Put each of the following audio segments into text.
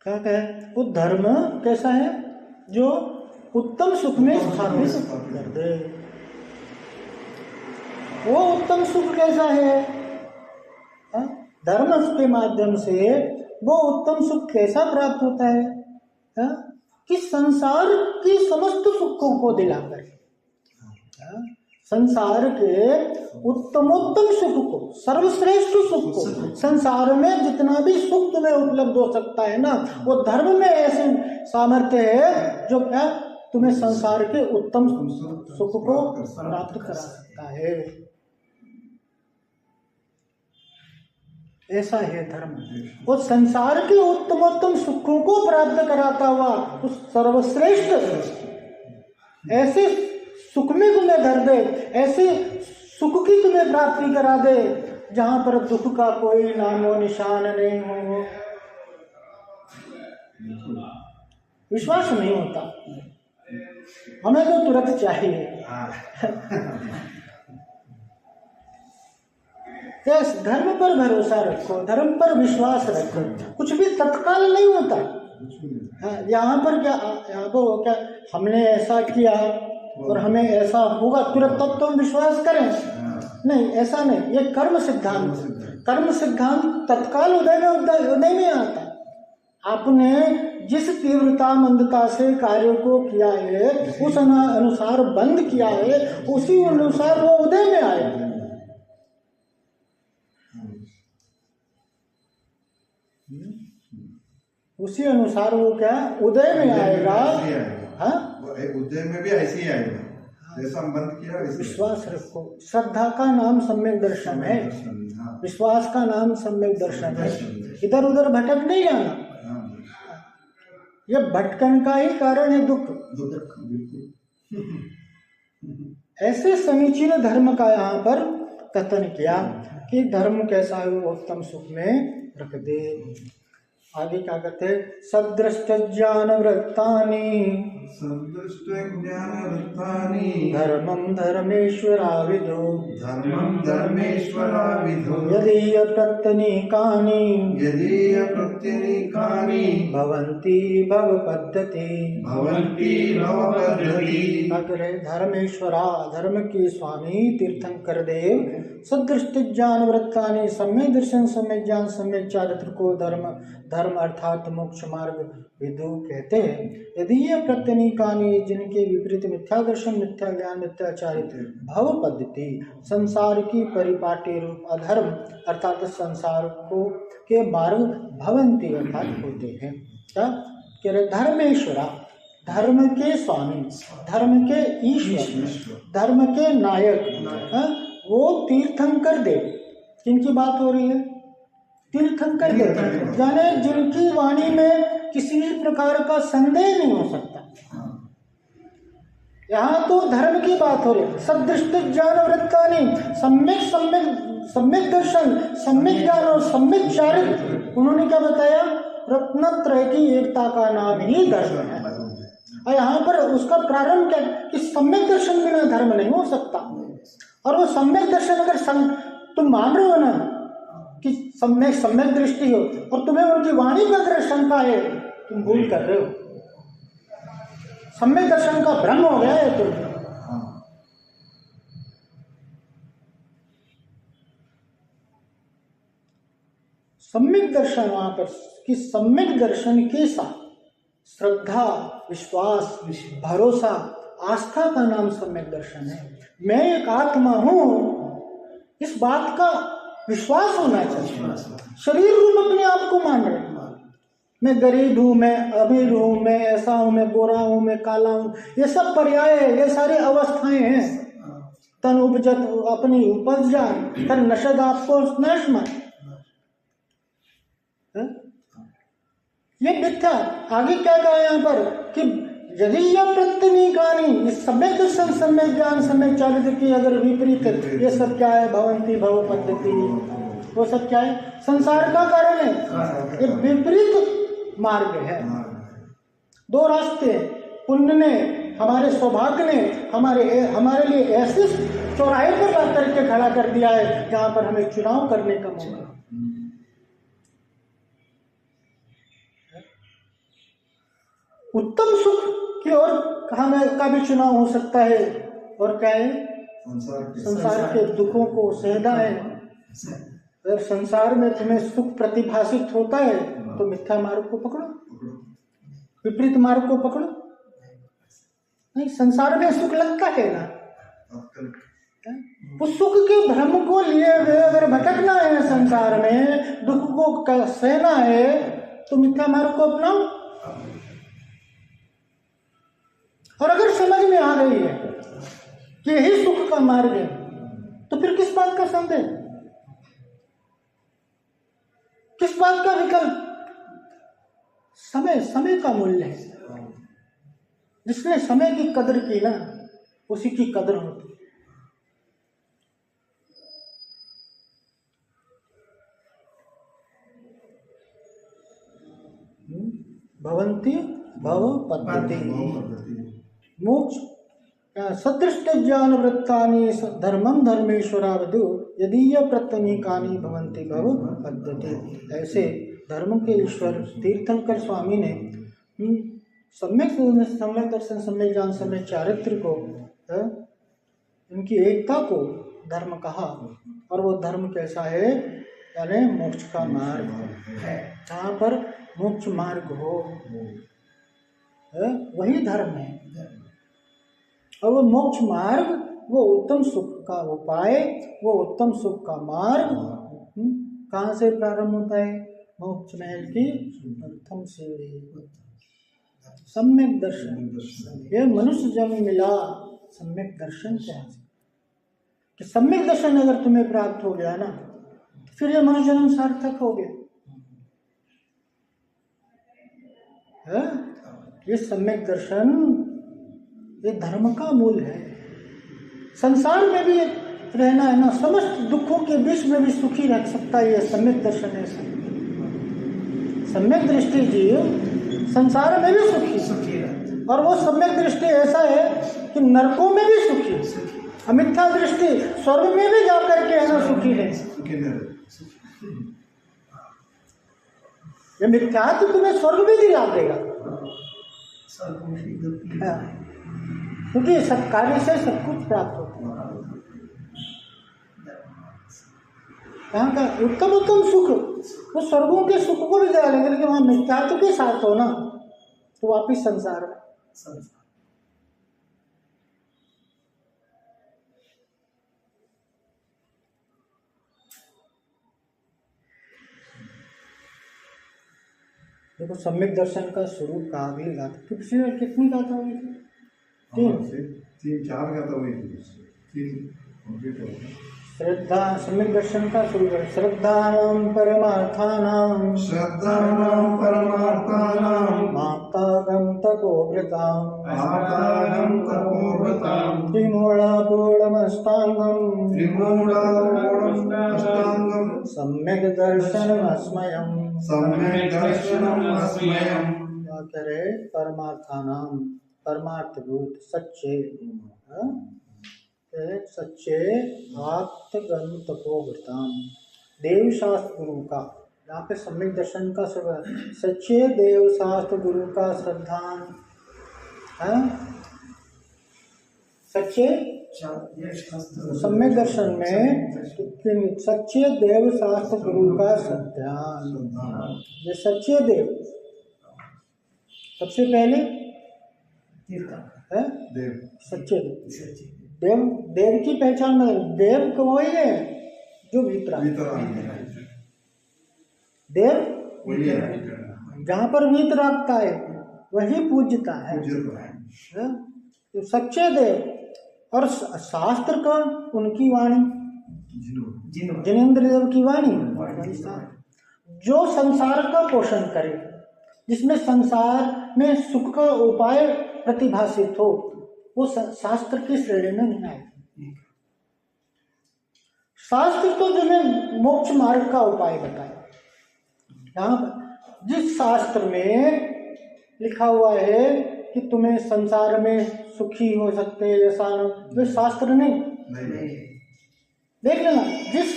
क्या कहे, वो धर्म कैसा है जो उत्तम सुख में स्थापित कर दे। वो उत्तम सुख कैसा है, धर्म के माध्यम से वो उत्तम सुख कैसा प्राप्त होता है, कि संसार की समस्त सुखों को दिलाकर, संसार के उत्तमोत्तम सुख को, सर्वश्रेष्ठ सुख को, संसार में जितना भी सुख तुम्हें उपलब्ध हो सकता है ना, वो धर्म में ऐसे सामर्थ्य है जो क्या तुम्हें संसार के उत्तम सुख को प्राप्त करा सकता है। ऐसा है धर्म, वो संसार के उत्तमोत्तम सुखों को प्राप्त कराता हुआ उस सर्वश्रेष्ठ ऐसे सुख में तुम्हें धर दे, ऐसे सुख की तुम्हें प्राप्ति करा दे जहां पर दुख का कोई नामो निशान नहीं हो। विश्वास नहीं होता, हमें तो तुरंत चाहिए। यस, धर्म पर भरोसा रखो, धर्म पर विश्वास रखो, कुछ भी तत्काल नहीं होता। यहाँ पर क्या, यहाँ पर क्या हमने ऐसा किया और हमें ऐसा होगा तुरंत तब तो हम विश्वास करें, नहीं, ऐसा नहीं। ये कर्म सिद्धांत, कर्म सिद्धांत तत्काल उदय में आता। आपने जिस तीव्रता मंदता से कार्य को किया है, उस अनुसार बंद किया है, उसी अनुसार वो उदय में आएगा। उसी अनुसार वो क्या उदय में आएगा। हाँ, उदय में भी ऐसे ही आएगा जैसा हम बंद किया। विश्वास रखो, श्रद्धा का नाम सम्यक दर्शन है, विश्वास का नाम सम्यक दर्शन है। इधर उधर भटक नहीं जाना, ये भटकन का ही कारण है दुख। ऐसे समीचीन धर्म का यहाँ पर कथन किया कि धर्म कैसा है, वो उत्तम सुख में रख दे। आगे क्या कहते हैं, सदृष्ट ज्ञान वृत्तानि धर्मं धर्मेश्वराविदो यदीय प्रत्यनीकानि भवन्ति भवपद्धति। धर्मेश्वरा, धर्म के स्वामी तीर्थंकर देव, सदृष्ट ज्ञान वृत्तानि, सम्यक दर्शन, सम्यक ज्ञान, सम्यक चारित्र को धर्म अर्थात मोक्ष मार्ग विदु कहते हैं। यदि ये प्रत्यनीकानि, जिनके विपरीत मिथ्या दर्शन, मिथ्या ज्ञान, मिथ्या चारित्र, भव पद्धति, संसार की परिपाटी रूप अधर्म अर्थात संसार को के मार्ग भवंती अर्थात होते हैं। क्या कह रहे, धर्मेश्वरा, धर्म के स्वामी, धर्म के ईश्वर, धर्म के नायक, वो तीर्थंकर देव। किनकी बात हो रही है, तीर्थंकर देव, जाने जिनकी वाणी में किसी प्रकार का संदेह नहीं हो सकता। यहाँ तो धर्म की बात हो रही है। सदृष्ट ज्ञान वृत्तानि, सम्यक दर्शन, सम्यक ज्ञान और सम्यक चारित्र, उन्होंने क्या बताया, रत्नत्रय की एकता का नाम ही धर्म है। और यहाँ पर उसका प्रारंभ क्या कि सम्यक दर्शन बिना धर्म नहीं हो सकता। और वो सम्यक दर्शन अगर तुम मान रहे हो ना कि सम्यक दृष्टि हो और तुम्हें उनकी वाणी में अगर शंका है, तुम भूल कर रहे हो, सम्यक दर्शन का भ्रम हो गया है तुम। सम्यक दर्शन, वहां पर कि सम्यक दर्शन के साथ श्रद्धा, विश्वास, भरोसा, आस्था का नाम सम्यक दर्शन है। मैं एक आत्मा हूं, इस बात का विश्वास होना चाहिए। शरीर रूप अपने आप को मान रहे, मैं गरीब हूं, मैं अमीर हूं, मैं ऐसा हूं, मैं गोरा हूं, मैं काला हूं, ये सब पर्याय है, ये सारी अवस्थाएं हैं। तन उपजत अपनी उपज जान, तन नशद आपको नश मान, ये मिथ्या। आगे क्या कहा यहाँ पर कि यदि यह प्रत्यनीकानि, इस सम्यक दर्शन, सम्यक ज्ञान, सम्यक चारित्र की अगर विपरीत, ये सब क्या है, भवंती भव पद्धति, वो सब क्या है, संसार का कारण है, ये विपरीत मार्ग है। दो रास्ते, पुण्य ने, हमारे सौभाग्य ने हमारे लिए ऐसे चौराहे पर ला करके खड़ा कर दिया है जहां पर हमें चुनाव करने का मौका। उत्तम सुख की ओर हमें का भी चुनाव हो सकता है, और क्या है, संसार के दुखों को सहना है। अगर संसार में तुम्हें सुख प्रतिभासित होता है तो मिथ्या मार्ग को पकड़ो, विपरीत मार्ग को पकड़ो। नहीं, संसार में सुख लगता है ना, उस सुख के भ्रम को लिए हुए अगर भटकना है संसार में, दुख को सहना है, तो मिथ्या मार्ग को अपनाओ। और अगर समझ में आ रही है कि यही सुख का मार्ग है, तो फिर किस बात का संदेह, किस बात का विकल्प? समय का मूल्य है। जिसने समय की कदर की ना, उसी की कदर होती है। भवन्ति भव पद्धति मोक्ष सदृष्ट ज्ञान वृत्तानि धर्मम धर्मेश्वरावधु यदीय प्रत्यनीकानि भवन्ति भव पद्धति। ऐसे धर्म के ईश्वर तीर्थंकर स्वामी ने सम्यक दर्शन, सम्यक ज्ञान, सम्यक चारित्र को, इनकी एकता को धर्म कहा। और वो धर्म कैसा है, यानी मोक्ष का मार्ग है। जहाँ पर मोक्ष मार्ग हो वही धर्म है। और वो मोक्ष मार्ग, वो उत्तम सुख का उपाय, वो उत्तम सुख का मार्ग कहाँ से प्रारंभ होता है? मोक्ष महल की प्रथम सीढ़ी, सम्यक दर्शन। ये मनुष्य जन्म मिला सम्यक दर्शन से, कि सम्यक दर्शन अगर तुम्हें प्राप्त हो गया ना, तो फिर ये मनुष्य जन्म सार्थक हो गया। ये सम्यक दर्शन, ये धर्म का मूल है। संसार में भी रहना है ना, समस्त दुखों के बीच में भी सुखी रह सकता है, ये सम्यक दर्शन है। सम्यक दृष्टि जीव संसार में भी सुखी रहता, और वो सम्यक दृष्टि ऐसा है कि नरकों में भी सुखी। अमिथ्या दृष्टि स्वर्ग में भी जाकर के है ना सुखी है। ये मिथ्या तो तुम्हें स्वर्ग भी दिला देगा, क्योंकि सब कार्य से सब कुछ प्राप्त होता है। यहाँ का उत्तम सुख, वो स्वर्गों के सुख को भी दिला लेंगे, लेकिन वहाँ मिथ्यात्व के साथ हो ना, तो वापिस संसार में। देखो, सम्यक दर्शन का स्वरूप का अगली गाथा कितनी गाथा हुई थी? तीन चार गाथा हुई थी। श्रद्धा, सम्यक दर्शन का स्वरूप है श्रद्धानां परमार्थानां मातागं तपोव्रतां त्रिमूढापूर्णमष्टांगं सम्यक दर्शनमस्मयम्। क्या करे? परमार्थानां, परमार्थभूत सच्चे, सच्चे आत्मगम तपोव्रताम, देव शास्त्र गुरु का, यहाँ पे सम्यक दर्शन का सब सच्चे देव शास्त्र गुरु का श्रद्धान है। सच्चे सम्यक दर्शन में सच्चे देव शास्त्र गुरु का श्रद्धान। ये सच्चे देव सबसे पहले है, सच्चे देव। देव की पहचान में देव को वही है जो भीतर देव, जहाँ पर भीतर रखता है वही पूज्यता है। तो सच्चे देव और शास्त्र का उनकी वाणी, जिनेंद्र देव की वाणी, जो संसार का पोषण करे, जिसमें संसार में सुख का उपाय प्रतिभासित हो, वो शास्त्र की श्रेणी में नहीं आए। शास्त्र तो तुम्हें मोक्ष मार्ग का उपाय बताए। यहाँ जिस शास्त्र में लिखा हुआ है कि तुम्हें संसार में सुखी हो सकते हैं, ऐसा वे शास्त्र नहीं। देख लेना, जिस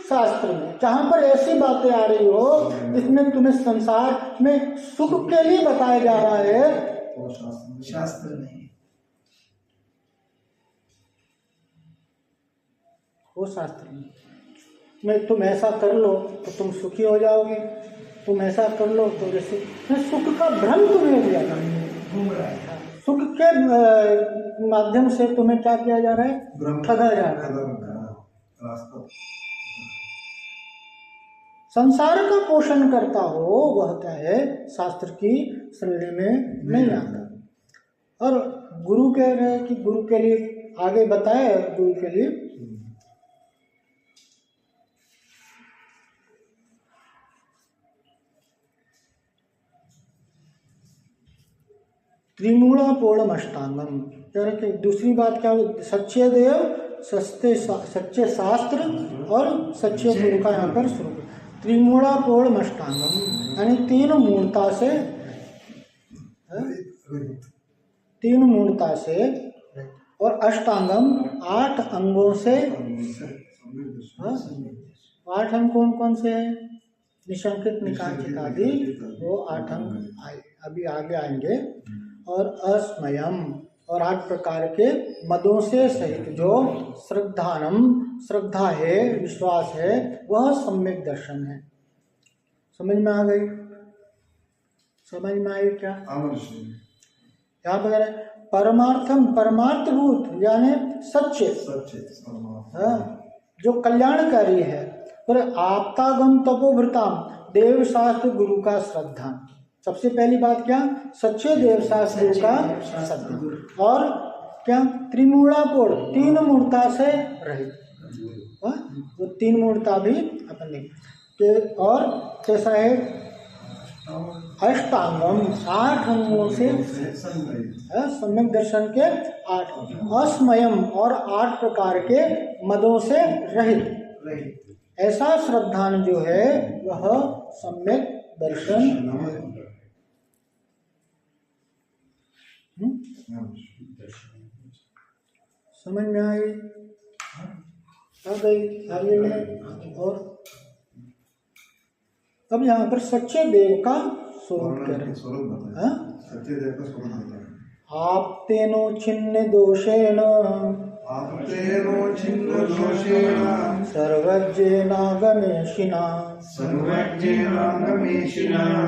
शास्त्र में जहां पर ऐसी बातें आ रही हो इसमें तुम्हें संसार में सुख के लिए बताया जा रहा है, वो शास्त्र शास्त्र नहीं। वो शास्त्र में तुम ऐसा कर लो तो तुम सुखी हो जाओगे, तुम ऐसा कर लो तो जैसे सुख का भ्रम तुम्हें हो जाएगा, घूम रहा है। सुख के माध्यम से तुम्हें क्या किया जा रहा है, ठगा जा रहा है। रास्ता संसार का पोषण करता हो वह क्या है, शास्त्र की श्रेणी में नहीं आता। और गुरु कह रहे हैं कि गुरु के लिए आगे बताए, गुरु के लिए त्रिमूलापूर्णम अष्टांगम, कि दूसरी बात क्या हुई, सच्चे देव, सच्चे शास्त्र और सच्चे गुरु का यहाँ पर स्वरूप। त्रिमूलापूर्णम अष्टांगम यानी तीन मूर्ता से और अष्टांगम 8 अंगों से। 8 अंग कौन कौन से हैं, निशंकित निकांक्षित आदि, वो 8 अंग अभी आगे आएंगे। और अस्मयम और 8 प्रकार के मदों से सहित जो श्रद्धा है, विश्वास है, वह सम्यक दर्शन है। समझ में आ गई, समझ में आई क्या? यहाँ पर परमार्थम, परमार्थभूत यानी सच्चे, जो कल्याणकारी है। पर आपतागम तपोभृताम, देव शास्त्र गुरु का श्रद्धा। सबसे पहली बात क्या, सच्चे देव शास्त्र गुरु का श्रद्धा। और क्या, त्रिमूलापूर्ण, 3 मूर्ता से रहित, वो 3 मूर्ता भी अपन देखें। और कैसा है, अष्टांगम 8 अंगों से सम्यक दर्शन के 8, अस्मयम और 8 प्रकार के मदों से रहित। ऐसा श्रद्धान जो है वह सम्यक दर्शन। समझ में आई, आ गई आगे में। और अब यहाँ पर सच्चे देव का स्वरूप कह रहे हैं। सच्चे देव का स्वरूप बताएं। आप तेनो छिन्न दोषेण, सर्वज्ञेनागमेशिना,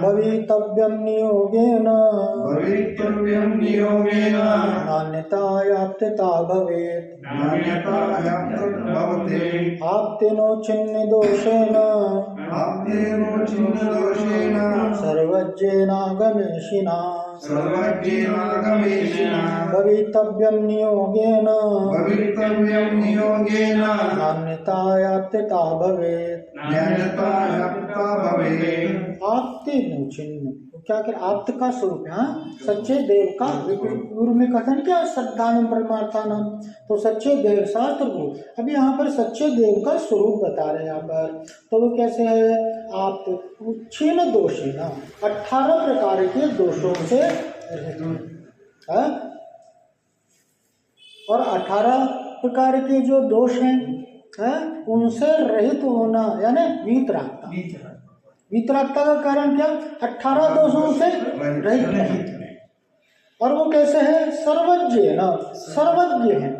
भवितव्यं नियोगेन, नान्यतायाप्यता भवेत्। आप्तेनो छिन्न दोषेण, सर्वज्ञेनागमेशिना, भवितव्यं नियोगेन, नान्यतायाप्यता भवेत्। आप्ते नो छिन्न, क्या कर, आप्त का स्वरूप है, सच्चे देव का। गुरु में कथन क्या, श्रद्धानम परमार्थानम, तो सच्चे देव शास्त्र गुरु। अभी यहाँ पर सच्चे देव का स्वरूप बता रहे हैं यहाँ पर। तो वो कैसे है, आप छिन्न दोषी ना, 18 प्रकार के दोषों से है? और 18 प्रकार के जो दोष हैं उनसे रहित होना यानी वीतरागता। वीतरागता का कारण क्या, 18 दोषों से रहित है। और वो कैसे है, सर्वज्ञ ना, सर्वज्ञ है।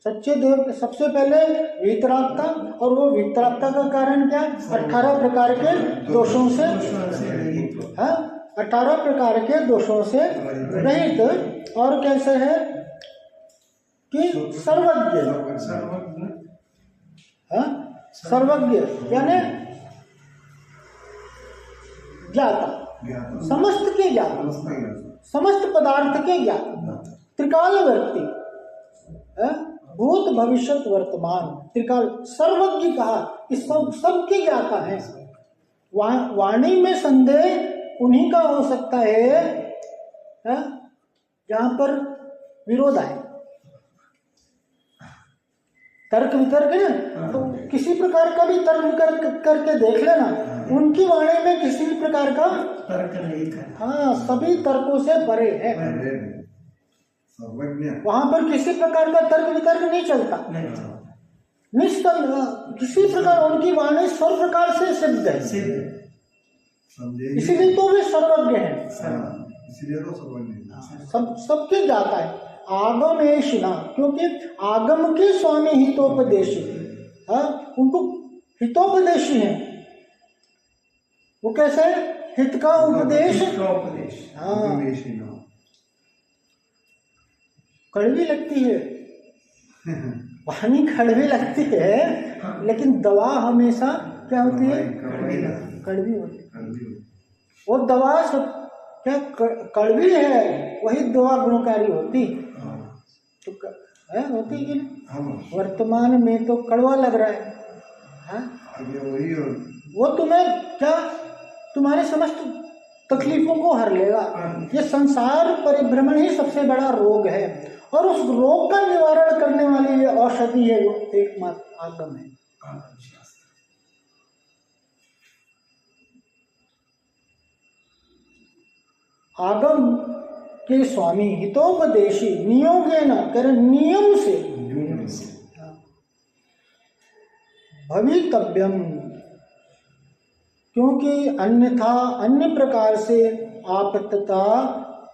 सच्चे देव के सबसे पहले वीतरागता, और वो वीतरागता का कारण क्या, 18 प्रकार के दोषों से, 18 प्रकार के दोषों से रहित। और कैसे है कि सर्वज्ञ, सर्वज्ञ यानी ज्ञाता, समस्त के ज्ञाता, समस्त पदार्थ के ज्ञाता, त्रिकालवर्ती, भूत भविष्यत वर्तमान, त्रिकाल, सर्वज्ञ कहा, इस सबके ज्ञाता है। वाणी में संदेह उन्हीं का हो सकता है जहां पर विरोध आए, तर्क वितर्क है ना, तो किसी प्रकार का भी तर्क करके देख लेना, उनकी वाणी में किसी भी प्रकार का तर्क नहीं था। हाँ, सभी तर्कों से परे है। वहां पर किसी प्रकार का तर्क वितर्क नहीं चलता। किसी प्रकार उनकी वाणी सर्व प्रकार से सिद्ध है, समझे? इसीलिए तो वे सर्वज्ञ हैं, इसलिए तो सर्वज्ञ सबके ज्ञाता है। आगमेश ना, क्योंकि आगम के स्वामी हितोपदेशी, उनको हितोपदेशी हैं। वो कैसे? हित का उपदेश। हाँ, कड़वी लगती है वाणी, कड़वी लगती है, लेकिन दवा हमेशा क्या होती है? कड़वी होती है। वो दवा सब क्या कड़वी है, वही दवा गुणकारी होती तो है, होती कि नहीं? वर्तमान में तो कड़वा लग रहा है, वही वो तुम्हें क्या, तुम्हारे समस्त तकलीफों को हर लेगा। ये संसार परिभ्रमण ही सबसे बड़ा रोग है, और उस रोग का निवारण करने वाली ये औषधि है, वो एकमात्र आगम है। आगम के स्वामी हितोपदेशी नियोगेन, कर नियम से भवितव्यम, क्योंकि अन्यथा अन्य प्रकार से आपत्तता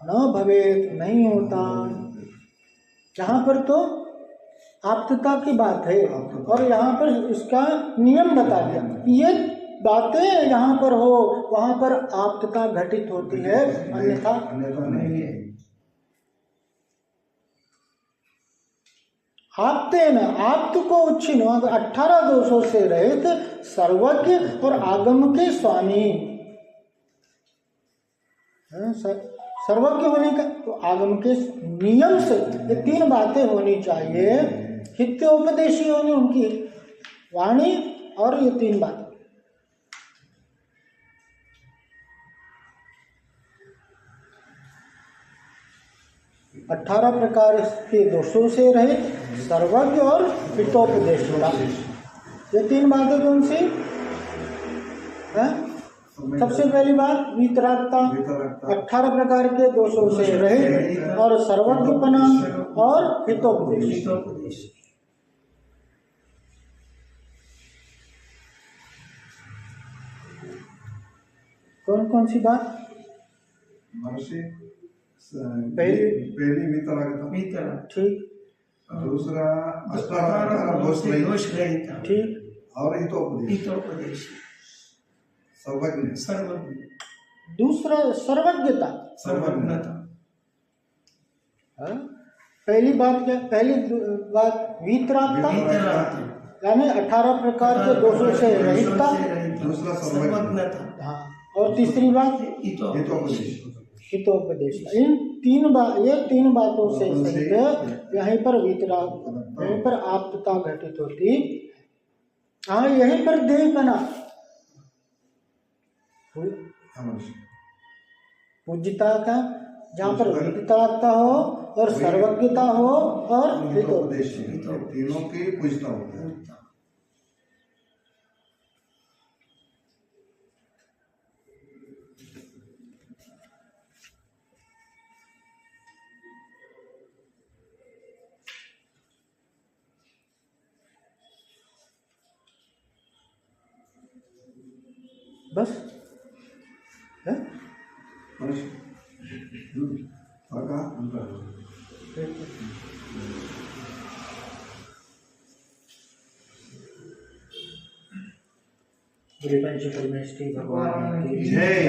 न भवेत, नहीं होता। यहाँ पर तो आपत्तता की बात है, और यहाँ पर इसका नियम बता दिया, ये बातें यहाँ पर हो वहाँ पर आपत्तता घटित होती है, अन्यथा नहीं है। आपते न, आप्त को उच्छिन्न, 18 दोषों से रहित, सर्वज्ञ और आगम के स्वामी। सर्वज्ञ होने का तो आगम के नियम से ये 3 बातें होनी चाहिए। हितोपदेशी होनी उनकी वाणी, और ये 3 बातें। अठारह प्रकार के दोषों से रहित, सर्वज्ञ और हितोपदेशिता, ये 3 बातें कौन सी है? सबसे पहली बात वीतरागता, 18 प्रकार के दोषों से रहित, और सर्वज्ञपना और हितोपदेश। कौन कौन सी बात? पहली वितरागता, ठीक। दूसरा 18 दोष रहित, ठीक। और हितोपदेश, सर्वज्ञ। दूसरा सर्वज्ञता, पहली बात क्या? पहली बात वीतरागता, यानी 18 प्रकार के दोषों से रहितता। दूसरा सर्वज्ञता। हाँ, और तीसरी बात हितोपदेश। इन 3 बातों से सहित यहीं पर वीतराग, यहीं पर आपत्तता घटित होती। हाँ, यहीं पर देहपना, पूज्यता का, जहाँ पर विदिताता हो और सर्वज्ञता हो और हितोपदेश, तीनों की पूजता होता है। बस है? गुरुपंच परमेष्ठी भगवान की जय।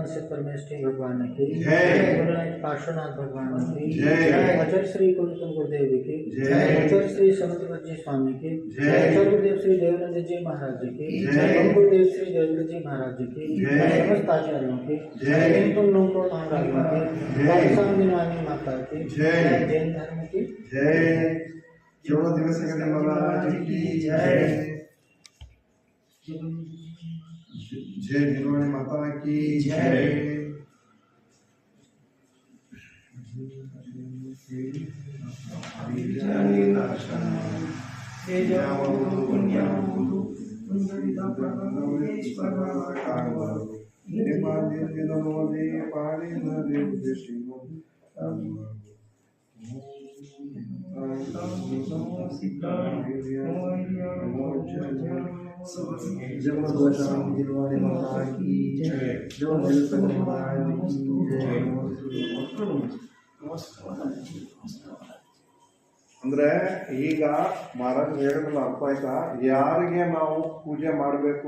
से परमेष्ठी भगवान की जय। पार्श्वनाथ भगवान की जय। आचार्य श्री कुलतम गुरुदेव की जय। आचार्य श्री समंतजी स्वामी की जय। आचार्य गुरुदेव श्री देवानंद जी महाराज जी की जय। गुरुदेव श्री देवेंद्र जी महाराज जी की जय। समस्त आचार्यों की जय। तुम लोगों को की स्वामी माता की जय। जैन धर्म की जय। जोड़ो दिवस महाराज की जय। जय भिलवाड़ी माता की जय। ಅಂದ್ರೆ ಈಗ ಮಹಾರಾಜ್ ಹೇಳಿದ್ರಲ್ಲ ಅರ್ಥ ಆಯ್ತಾ, ಯಾರಿಗೆ ನಾವು ಪೂಜೆ ಮಾಡಬೇಕು